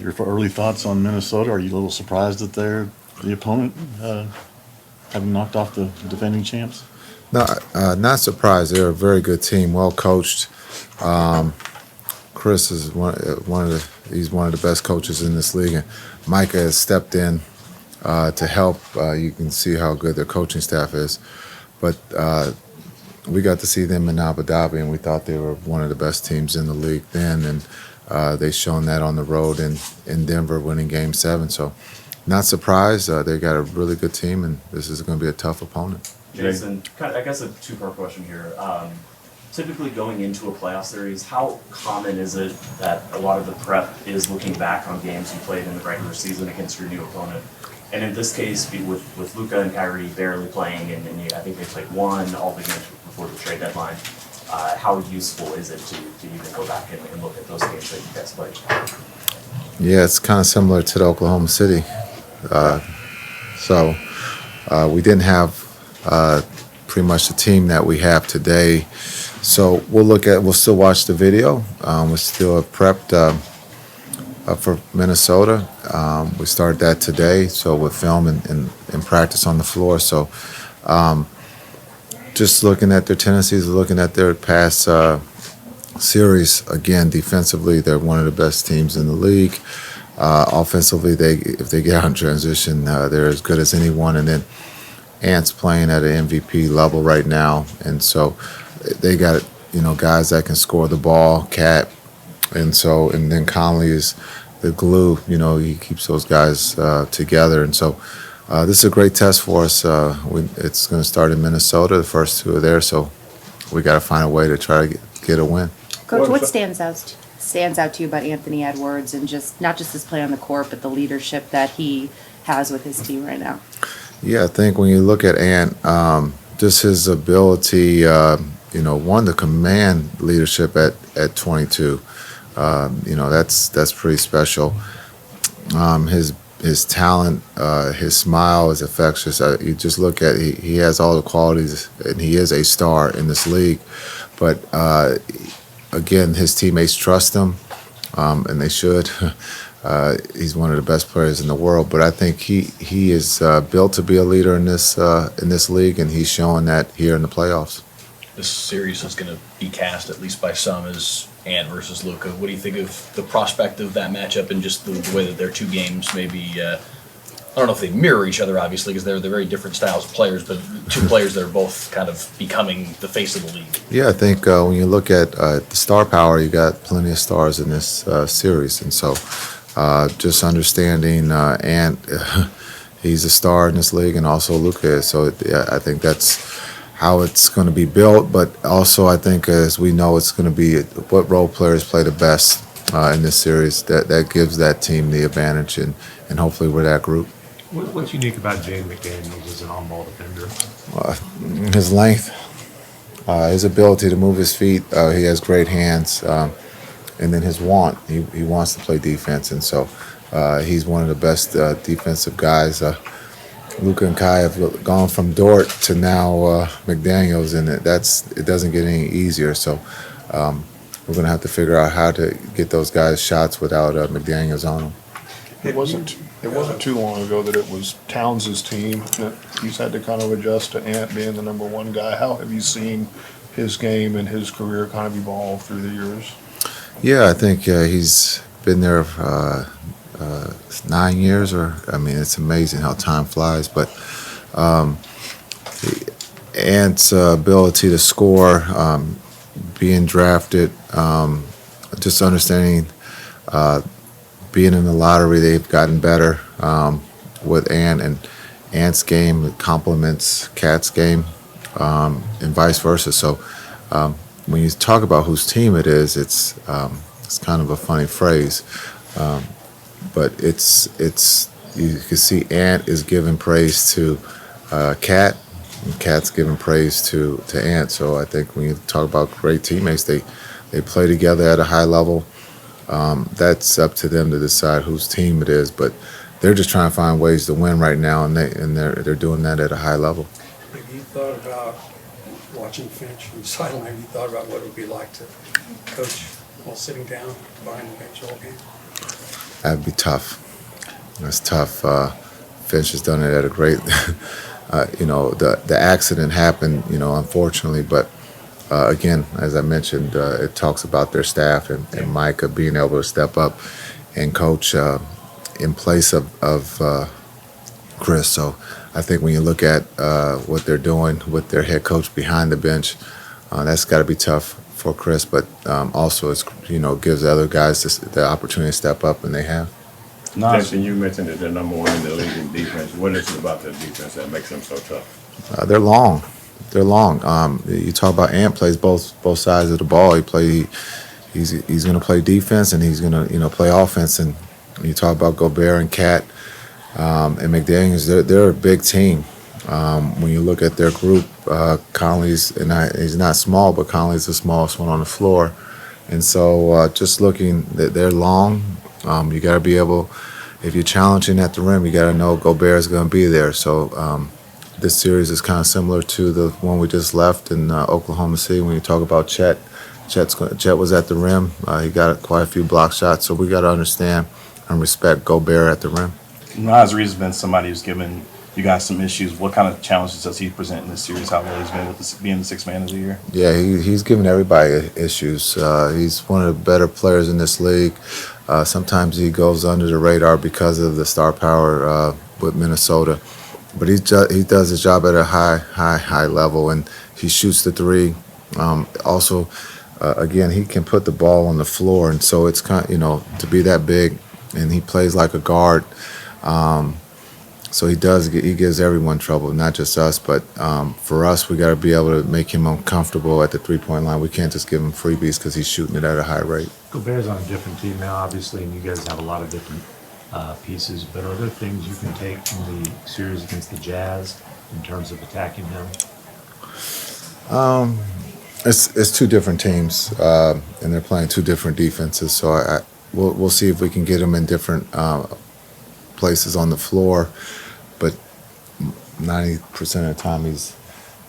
your early thoughts on Minnesota. Are you a little surprised that they're the opponent, having knocked off the defending champs? No, not surprised. They're a very good team, well coached. Chris is he's one of the best coaches in this league, and Micah has stepped in to help. You can see how good their coaching staff is. But we got to see them in Abu Dhabi, and we thought they were one of the best teams in the league then, and they've shown that on the road in Denver, winning Game 7. So not surprised. They got a really good team, and this is going to be a tough opponent. Jason, I guess a two-part question here. Typically going into a playoff series, how common is it that a lot of the prep is looking back on games you played in the regular season against your new opponent? And in this case, with Luka and Kyrie barely playing, and I think they played all the games before the trade deadline, how useful is it to even go back and look at those games that you guys played? Yeah, it's kind of similar to the Oklahoma City. We didn't have pretty much the team that we have today. So we'll still watch the video. We still have prepped for Minnesota. We started that today, so with film and practice on the floor. So just looking at their tendencies, looking at their past series. Again, defensively, they're one of the best teams in the league. Offensively, if they get out in transition, they're as good as anyone. And then Ant's playing at an MVP level right now, and so they got guys that can score the ball. Cat, and then Conley is the glue. He keeps those guys together, and so this is a great test for us. It's going to start in Minnesota. The first two are there, so we got to find a way to try to get a win. Coach, what stands out to you about Anthony Edwards, and not just his play on the court, but the leadership that he has with his team right now? Yeah, I think when you look at Ant, just his ability, to command leadership at 22, that's pretty special. His talent, his smile is infectious. You just look at he has all the qualities, and he is a star in this league. But again, his teammates trust him, and they should. He's one of the best players in the world, but I think he is built to be a leader in this league, and he's showing that here in the playoffs. This series is going to be cast, at least by some, as Ant versus Luka. What do you think of the prospect of that matchup and just the way that their two games maybe? I don't know if they mirror each other, obviously, because they're very different styles of players, but two players that are both kind of becoming the face of the league. Yeah, I think when you look at the star power, you got plenty of stars in this series, and so. Just understanding Ant, he's a star in this league, and also Luka is. So I think that's how it's going to be built. But also, I think as we know, it's going to be what role players play the best in this series. That gives that team the advantage, and hopefully we're that group. What's unique about Jaden McDaniels as an on-ball defender? His length, his ability to move his feet. He has great hands. And then his want, he wants to play defense, and so he's one of the best defensive guys. Luka and Kai have gone from Dort to now McDaniels, and it doesn't get any easier. So we're going to have to figure out how to get those guys shots without McDaniels on them. It wasn't too long ago that it was Towns' team that he's had to kind of adjust to Ant being the number one guy. How have you seen his game and his career kind of evolve through the years? Yeah, I think he's been there 9 years, it's amazing how time flies. But Ant's ability to score, being drafted, just understanding being in the lottery, they've gotten better with Ant, and Ant's game complements Cat's game, and vice versa. So when you talk about whose team it is, it's kind of a funny phrase, but it's you can see Ant is giving praise to Cat, and Cat's giving praise to Ant. So I think when you talk about great teammates, they play together at a high level. That's up to them to decide whose team it is, but they're just trying to find ways to win right now, and they're doing that at a high level. Have you thought about watching Finch from the sideline? Have you thought about what it would be like to coach while sitting down behind the bench all game? That'd be tough. That's tough. Finch has done it at a great. The accident happened, unfortunately, but again, as I mentioned, it talks about their staff and Micah being able to step up and coach in place of Chris. So I think when you look at what they're doing with their head coach behind the bench, that's got to be tough for Chris, but also it's gives the other guys the opportunity to step up, and they have. Jason, you mentioned that they're number one in the league in defense. What is it about their defense that makes them so tough? They're long. They're long. You talk about Ant plays both sides of the ball. He's going to play defense and he's going to play offense. And you talk about Gobert and Cat and McDaniels. They're a big team. When you look at their group, Conley's he's not small, but Conley's the smallest one on the floor. And so just looking, they're long. You got to be able, if you're challenging at the rim, you got to know Gobert's going to be there. So this series is kind of similar to the one we just left in Oklahoma City. When you talk about Chet was at the rim. He got quite a few block shots. So we got to understand and respect Gobert at the rim. Nas Reed's been somebody who's given you guys some issues. What kind of challenges does he present in this series? How well he's been with being the sixth man of the year? Yeah, he's given everybody issues. He's one of the better players in this league. Sometimes he goes under the radar because of the star power with Minnesota. But he does his job at a high level, and he shoots the three. Also, again, he can put the ball on the floor, and so it's kind of, to be that big, and he plays like a guard. So he gives everyone trouble, not just us, but for us, we got to be able to make him uncomfortable at the three-point line. We can't just give him freebies because he's shooting it at a high rate. Gobert's on a different team now, obviously, and you guys have a lot of different pieces, but are there things you can take from the series against the Jazz in terms of attacking him? It's two different teams, and they're playing two different defenses, so we'll see if we can get them in different places on the floor, but 90% of the time he's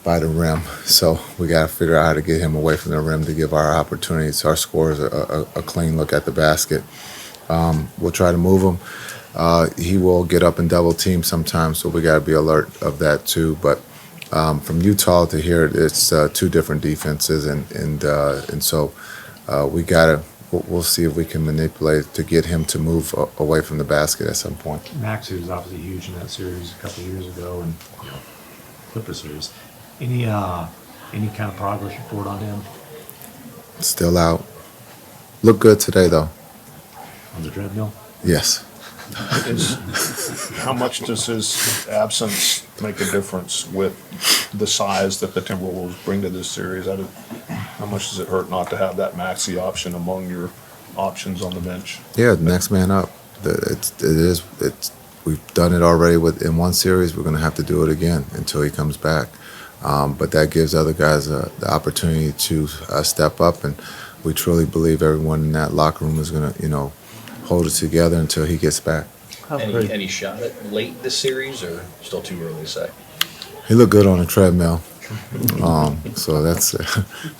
by the rim, so we got to figure out how to get him away from the rim to give our opportunities, our scorers a clean look at the basket. We'll try to move him. He will get up and double team sometimes, so we got to be alert of that too. But from Utah to here, it's two different defenses, and so we we'll see if we can manipulate to get him to move away from the basket at some point. Maxey was obviously huge in that series a couple of years ago, and Clipper series. Any kind of progress report on him? Still out. Look good today though. On the treadmill? Yes. How much does his absence make a difference with the size that the Timberwolves bring to this series? How much does it hurt not to have that Maxey option among your options on the bench? Yeah, next man up. We've done it already in one series. We're going to have to do it again until he comes back. But that gives other guys the opportunity to step up, and we truly believe everyone in that locker room is going to, hold it together until he gets back. Any shot at late this series, or still too early to say? He looked good on the treadmill. So that's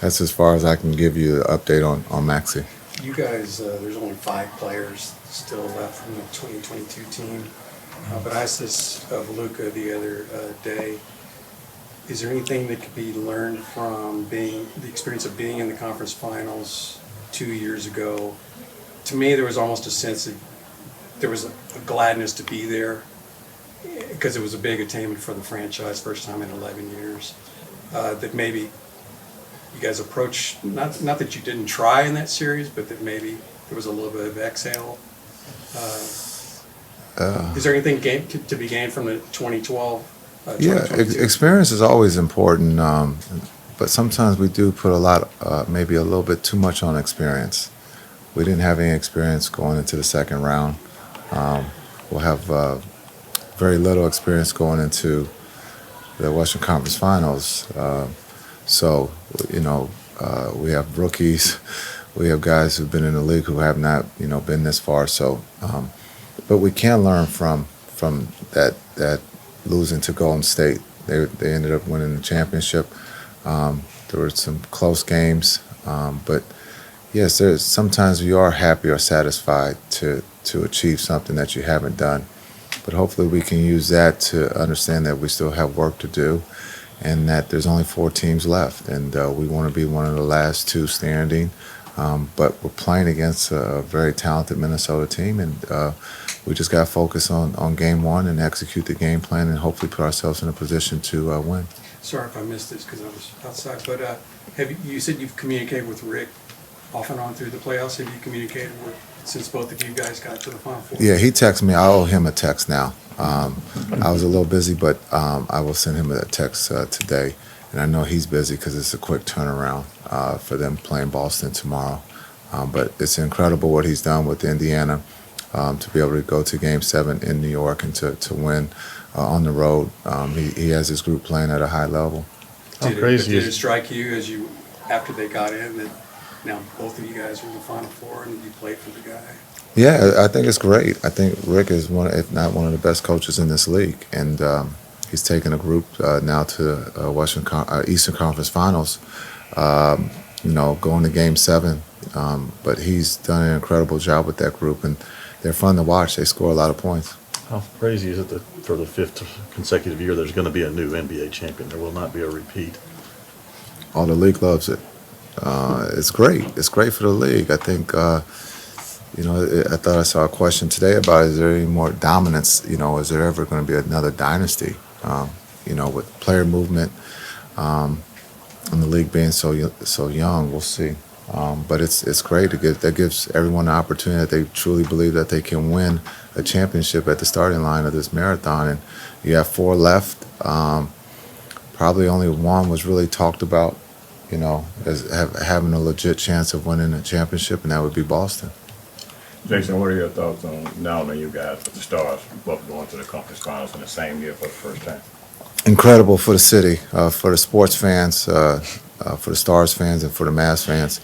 as far as I can give you an update on Maxey. You guys, there's only 5 players still left from the 2022 team. But I asked this of Luka the other day. Is there anything that could be learned from the experience of being in the conference finals 2 years ago? To me, there was almost a sense that there was a gladness to be there because it was a big attainment for the franchise, first time in 11 years. That maybe you guys approach, not that you didn't try in that series, but that maybe there was a little bit of exhale. Is there anything to be gained from the 2012? Yeah, experience is always important, but sometimes we do put a lot, maybe a little bit too much on experience. We didn't have any experience going into the second round. We'll have very little experience going into the Western Conference Finals. So, we have rookies. We have guys who've been in the league who have not, been this far. So, but we can learn from that losing to Golden State. They ended up winning the championship. There were some close games, but Yes, sometimes you are happy or satisfied to achieve something that you haven't done. But hopefully we can use that to understand that we still have work to do and that there's only 4 teams left. And we want to be one of the last 2 standing. But we're playing against a very talented Minnesota team, and we just got to focus on game 1 and execute the game plan and hopefully put ourselves in a position to win. Sorry if I missed this because I was outside, but you said you've communicated with Rick off and on through the playoffs. Have you communicated with, since both of you guys got to the Final Four? Yeah, he texted me. I owe him a text now. I was a little busy, but I will send him a text today. And I know he's busy because it's a quick turnaround for them playing Boston tomorrow. But it's incredible what he's done with Indiana to be able to go to Game 7 in New York and to win on the road. He has his group playing at a high level. How crazy Did is it strike you after they got in that now both of you guys are in the Final Four and you played for the guy? Yeah, I think it's great. I think Rick is one, if not one of the best coaches in this league, and he's taken a group now to Eastern Conference Finals. Going to Game 7, but he's done an incredible job with that group, and they're fun to watch. They score a lot of points. How crazy is it that for the 5th consecutive year there's going to be a new NBA champion? There will not be a repeat. Oh, the league loves it. It's great. It's great for the league. I think, I thought I saw a question today about is there any more dominance? Is there ever going to be another dynasty? With player movement and the league being so young, we'll see. But it's great that gives everyone the opportunity that they truly believe that they can win a championship at the starting line of this marathon. And you have 4 left. Probably only one was really talked about, as having a legit chance of winning a championship, and that would be Boston. Jason, what are your thoughts on not only you guys, but the Stars both going to the conference finals in the same year for the first time? Incredible for the city, for the sports fans, for the Stars fans, and for the Mavs fans.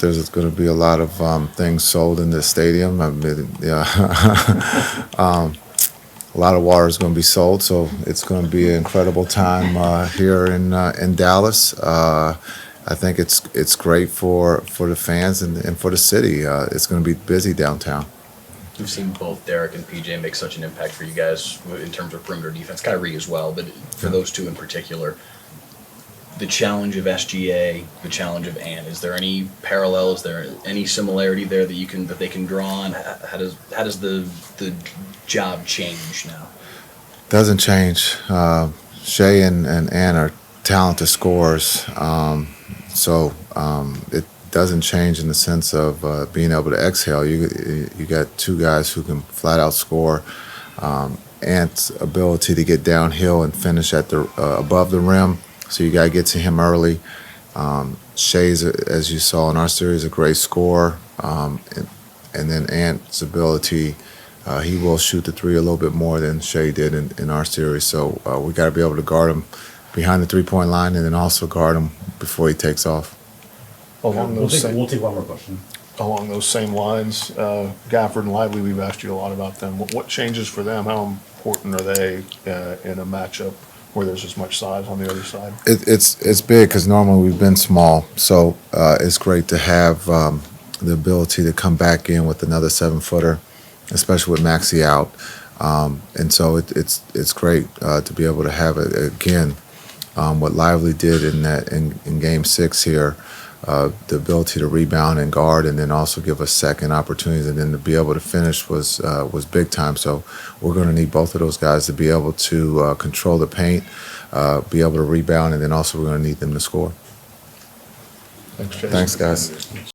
There's going to be a lot of things sold in the stadium. A lot of water is going to be sold, so it's going to be an incredible time here in Dallas. I think it's great for the fans and for the city. It's going to be busy downtown. We've seen both Derek and PJ make such an impact for you guys in terms of perimeter defense, Kyrie as well, but for those two in particular, the challenge of SGA, the challenge of Ant, is there any parallel? Is there any similarity there that they can draw on? How does the job change now? Doesn't change. Shea and Ant are talented scorers, so it doesn't change in the sense of being able to exhale. You got 2 guys who can flat out score. Ant's ability to get downhill and finish at the above the rim, so you got to get to him early. Shea's, as you saw in our series, a great scorer, and then Ant's ability. He will shoot the 3 a little bit more than Shea did in our series, so we got to be able to guard him behind the 3-point line and then also guard him before he takes off. We'll take one more question. Along those same lines, Gafford and Lively, we've asked you a lot about them. What changes for them? How important are they in a matchup where there's as much size on the other side? It's big because normally we've been small, so it's great to have the ability to come back in with another 7-footer, especially with Maxey out. And so it's great to be able to have it again. What Lively did in Game 6 here, the ability to rebound and guard, and then also give us second opportunities, and then to be able to finish was big time. So we're going to need both of those guys to be able to control the paint, be able to rebound, and then also we're going to need them to score. Thanks, Jason. Thanks, guys.